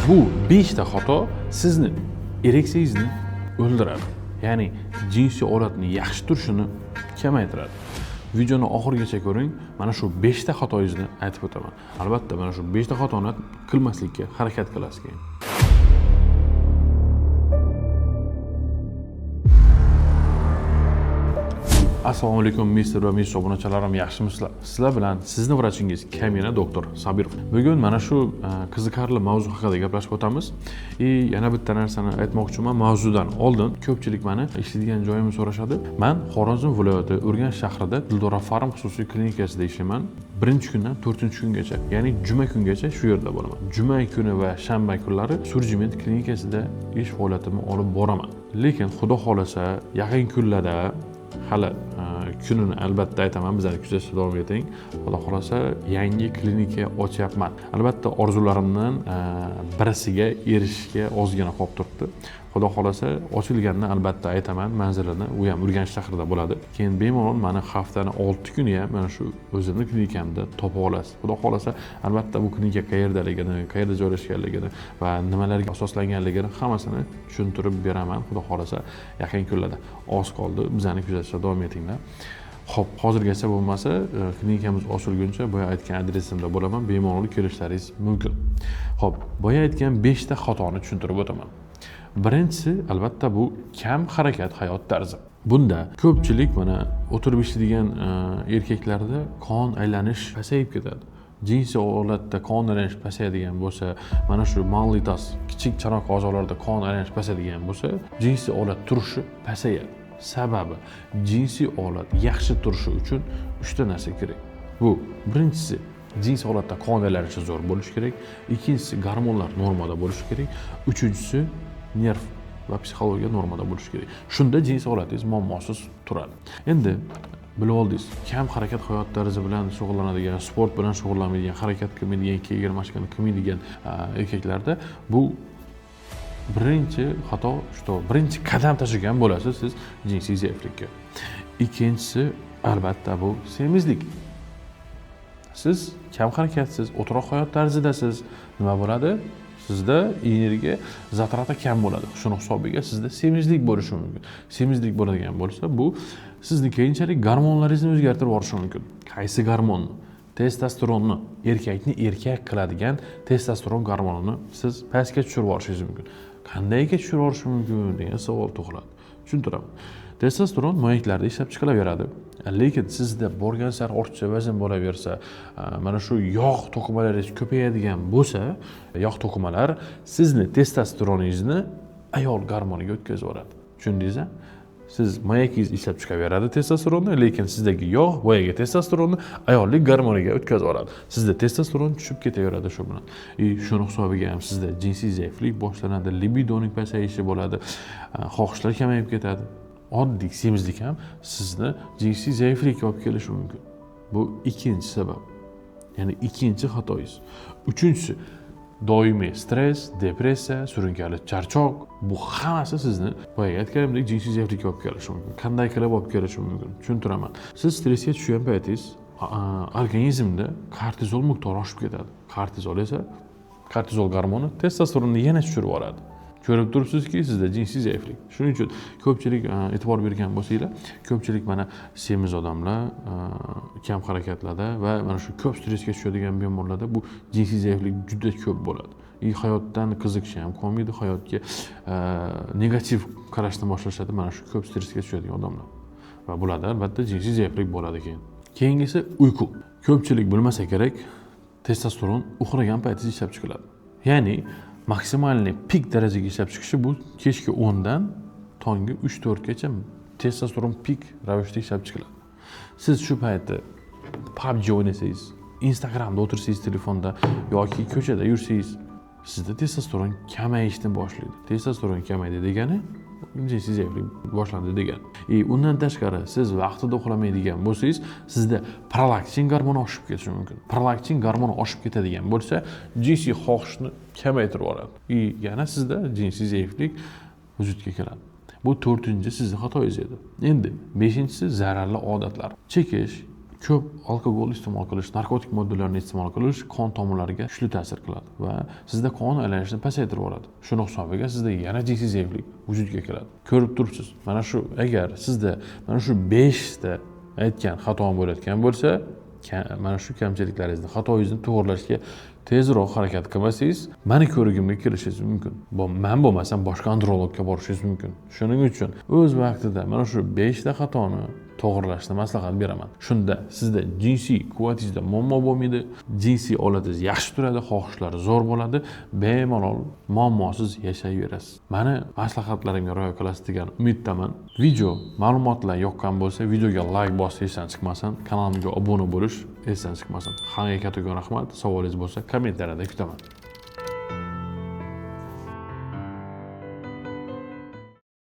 Bu 5 ta xato sizni ereksiyangizni o'ldiradi. Ya'ni jinsiy holatni yaxshi turishini kamaytiradi. Videoni oxirigacha ko'ring. Mana shu 5 ta xatoingizni aytib o'taman. Albatta, mana shu 5 ta xatoni qilmaslikka harakat qilasiz keyin. Assalomu alaykum mister va miss obunachalarim, yaxshimisizlar? Sizlar bilan sizni vrachingiz Kamina doktor Sabirov. Bugun mana shu qiziqarli mavzu haqida gaplashib o'tamiz. Yana bitta narsani aytmoqchiman. Mavzudan oldin ko'pchilik meni ishlaydigan joyimni so'rashadi. Men Xorazm viloyati Urganch shahrida Dildora Farm xususiy klinikasida ishlayman. Birinchi kundan 4-kungacha, ya'ni juma kungacha shu yerda bo'laman. Juma kuni va shanba kunlari Surjiment klinikasida ish faoliyatimni olib boraman. Lekin xudo xolasa yaqin kunlarda hali kunini albatta aytaman, bizlarni kuzatishda davom eting. Xudo xolasa yangi klinika ochyapman. Albatta orzularimdan birisiga erishishga ozgina qolib turibdi. Xudo xolasa ochilganini albatta aytaman, manzilini u ham Urganch shahrida bo'ladi. Keyin bemalol meni haftani 6 kuni ham mana shu o'zimni klinikamda topa olasiz. Xudo xolasa albatta bu klinika qayerdaligini, qayerda joylashganligini va nimalarga asoslanganligini hammasini tushuntirib beraman. Xudo xolasa yaqin kunlarda. Oz qoldi, bizlarni kuzatishda davom etinglar. Xo'p, hozirgacha bo'lmasa, klinikamiz ochilguncha boya aytgan adresimda bo'laman, bemalol kelishlaringiz mumkin. Xo'p, boya aytgan 5 ta xatoni tushuntirib o'taman. Birinchisi albatta bu kam harakat hayot tarzi. Bunda ko'pchilik mana o'tirib ishlaydigan erkaklarda qon aylanish pasayib ketadi. Jinsiy holatda qon aylanish pasayadigan bo'lsa, mana shu mallitas, kichik chanoq a'zolarida qon aylanish pasayadigan bo'lsa, jinsiy holat turishi pasayadi. Sababi jinsiy holat yaxshi turishi uchun 3 ta narsa kerak. Bu birinchisi jinsiy holatda qon aylanishi zo'r bo'lishi kerak, ikkinchisi gormonlar normada bo'lishi kerak, uchinchisi nerv va psixologiya normada bo'lishi kerak. Shunda jinsiy holatingiz muammosiz turadi. Endi bilib oldingiz, kam harakat hayot tarzi bilan shug'ullanadigan, sport bilan shug'ullanmaydigan, harakat qilmaydigan, kiygan mashqani qilmaydigan erkaklarda bu birinchi xato, birinchi qadam tashlagan bo'lasiz siz jinsiy zaiflikka. Ikkinchisi albatta bu semizlik. Siz kam harakatsiz, o'tiroq hayot tarzidasiz. Nima bo'ladi? Sizda energiya zatrati kam bo'ladi. Shuni hisobiga sizda semizlik bo'lishi mumkin. Semizlik bo'ladigan bo'lsa, bu sizni keyinchalik gormonlaringizni o'zgartirib yuborishi mumkin. Qaysi gormonni? Testosteronni, erkakni erkak qiladigan testosteron gormonini siz pastga tushirib yuborishingiz mumkin. Qandayga tushirib yuborish mumkin degan savol tug'iladi. Tushuntiraman. Testosteron moyaklarda ishlab chiqilaveradi. Lekin sizda borgan sari ortiqcha vazn bo'laversa, mana shu yog' to'qimalaringiz ko'payadigan bo'lsa, yog' to'qimalar sizni testosteroningizni ayol gormoniga o'tkazib yuboradi. Tushundingizmi? Siz mayakingiz ishlab chiqaveradi testosteronni, lekin sizdagi yog' boyaga testosteronni ayollik gormoniga o'tkazib yuboradi. Sizda testosteron tushib ketaveradi shu bilan. Shuni hisobiga ham sizda jinsiy zaiflik boshlanadi, libidoning pasayishi bo'ladi, xohishlar kamayib ketadi. Oddiy semizlik ham sizni jinsiy zaiflikka olib kelishi mumkin. Bu ikkinchi sabab. Ya'ni ikkinchi xatoingiz. Uchinchisi doimiy stress, depressiya, surunkali charchoq, bu hammasi sizni boyaga aytganimdek jinsiy zaiflikka olib kelishi mumkin. Qanday qilib olib kelishi mumkin? Tushuntiraman. Siz stressga tushgan paytingiz organizmda kortizol miqdori oshib ketadi. Kortizol esa kortizol gormoni testosteronni yana tushirib yuboradi. Ko'rib turibsizki, sizda jinsiy zaiflik. Shuning uchun ko'pchilik e'tibor bergan bo'lsanglar, ko'pchilik mana semiz odamlar kam harakatlarda va mana shu ko'p stressga tushadigan bemorlarda bu jinsiy zaiflik juda ko'p bo'ladi. Hayotdan qiziqishi ham qolmaydi, hayotga negativ qarashni boshlashadi mana shu ko'p stressga tushadigan odamlar. Va bularda albatta jinsiy zaiflik bo'ladi keyin. Keyingisi uyqu. Ko'pchilik bilmasa kerak, testosteron uxlagan paytingizda ishlab chiqiladi. Ya'ni maksimalniy pik darajaga ishlab chiqishi bu kechki 10 dan tongi 3-4 gacha testosteron pik ravishda ishlab chiqiladi. Siz shu paytda PUBG o'ynasangiz, Instagramda o'tirsangiz telefonda yoki ko'chada yursangiz, sizda testosteron kamayishni boshlaydi. Testosteron kamaydi degani jinsiy zaiflik boshlandi degani. Undan tashqari siz vaqtida uxlamaydigan bo'lsangiz, sizda prolaktin gormoni oshib ketishi mumkin. Prolaktin gormoni oshib ketadigan bo'lsa, jinsiy xohishni kamaytirib yuboradi. Yana sizda jinsiy zaiflik vujudga keladi. Bu 4-chi sizni xatoingiz edi. Endi 5-si zararli odatlar. Chekish, ko'p alkogol iste'mol qilish, narkotik moddalarni iste'mol qilish qon tomirlariga kuchli ta'sir qiladi va sizda qon aylanishini pasaytirib yuboradi. Shuni hisobiga sizda yana jinsiy zaiflik vujudga keladi. Ko'rib turibsiz. Mana shu agar sizda mana shu 5 ta aytgan xatom bo'layotgan bo'lsa, mana shu kamchiliklaringizni, xatoyingizni to'g'rilashga tezroq harakat qilmasangiz, mani ko'rigimga kelishingiz mumkin. Men bo'lmasam boshqa andrologga borishingiz mumkin. Shuning uchun o'z vaqtida mana shu 5 ta xatoni to'g'rilashni maslahat beraman. Shunda sizda jinsiy quvvatingizda muammo bo'lmaydi, jinsiy holatingiz yaxshi turadi, xohishlaringiz zo'r bo'ladi, bemalol muammosiz yashayverasiz. Mani maslahatlarimga rioya qilasiz degan umiddaman. Video ma'lumotlar yoqqan bo'lsa, videoga like bosib esdan chiqmasin, kanalimga obuna bo'lish esdan chiqmasin. Hammaga kattakon rahmat. Savolingiz bo'lsa, kommentariyada kutaman.